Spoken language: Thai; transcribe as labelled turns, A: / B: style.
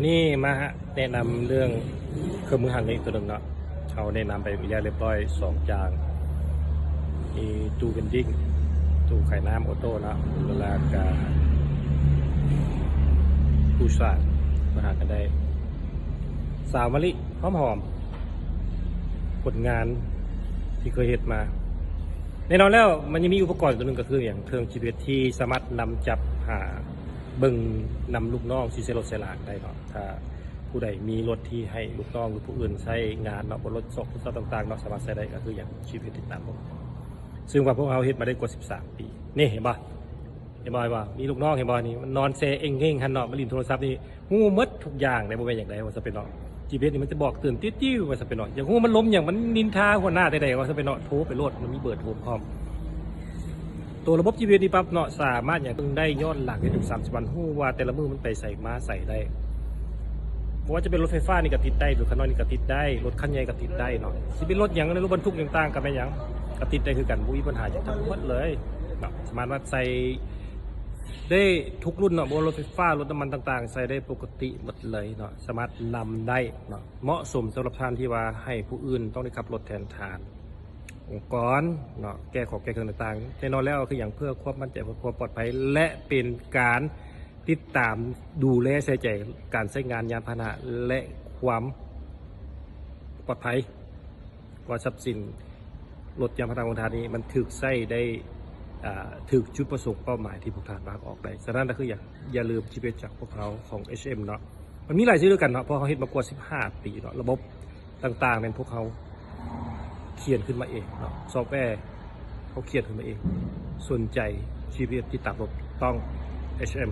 A: วันนี้มาแนะนำเรื่องเครื่องมือหั่นเล็กตัวหนึ่งเนาะเขาแนะนำไปวิทยาเรียบร้อย2 จานมีตู้เวนดิ้งตู้ไข่น้ำออโต้นะเวลากาผู้สานมาหากันได้สาวมะลิหอมผลงานที่เคยเห็นมาแน่นอนแล้วมันยังมีอุปกรณ์ตัวหนึ่งก็คืออย่างเครื่อง GPS ที่สามารถนำจับหาเบิ่งนำลูกน้องที่ใช้รถใช้ลากได้เนาะถ้าผู้ใดมีรถที่ให้ลูกน้องหรือผู้อื่นใช้งานเนาะบนรถสกต่างๆเนาะสามารถใช้ได้ก็คืออย่าง GPS ติดตามผมซึ่งว่าพวกเราเฮ็ดมาได้กว่า13 ปีนี่เห็นป่ะว่ามีลูกน้องเห็นป่ะนี่มันนอนเซเองเง่งหันเนาะมาลินโทรศัพท์นี่งูมดทุกอย่างในบ่แม่นอย่างไรว่าจะเป็นเนาะ GPS นี่มันจะบอกเตือนติ้วๆว่าจะเป็นเนาะอย่างงูมันล้มอย่างมันนินทาหัวหน้าใดๆว่าจะเป็นเนาะโทรไปโลดมันมีเบอร์โทรพร้อมตัวระบบ GPS นี่ปั๊บเนาะสามารถอย่างเพิ่งได้ย้อนหลังได้ถึง30 วันฮู้ว่าแต่ละมือมันไปใส่มาใส่ได้เพราะว่าจะเป็นรถไฟฟ้านี่ก็ติดได้รถคันน้อยนี่ก็ติดได้รถคันใหญ่ก็ติดได้เนาะสิเป็นรถอย่างในรถบรรทุกต่างๆก็เป็นอย่างก็ติดได้คือกันบ่มีปัญหาจะทั้งหมดเลยเนาะสามารถว่าใส่ได้ทุกรุ่นเนาะบนรถไฟฟ้ารถน้ำมันต่างๆใส่ได้ปกติหมดเลยเนาะสามารถนำได้เนาะเหมาะสมสำหรับท่านที่ว่าให้ผู้อื่นต้องได้ขับรถแทนทานองค์กรเนาะแก้ของแก้เครื่องต่างๆแน่นอนแล้วคืออย่างเพื่อความมั่นใจเพื่อความปลอดภัยและเป็นการติดตามดูแลใส่ใจการใช้งานยานพาหนะและความปลอดภัยว่าทรัพย์สินรถยานพาหนะของท่านนี้มันถูกใช้ได้ถึงจุดประสงค์เป้าหมายที่พวกท่านวางออกได้ฉะนั้นก็คืออย่าลืม GPS จากพวกเขาของ HM เนาะมันมีหลายชื่อด้วยกันเนาะเพราะเขาเห็นมากว่า15 ปีเนาะระบบต่างๆเป็นพวกเขาเขียนขึ้นมาเองเนาะซอฟต์แวร์เขาเขียนขึ้นมาเองสนใจ GPS ที่ตามรถต้อง HM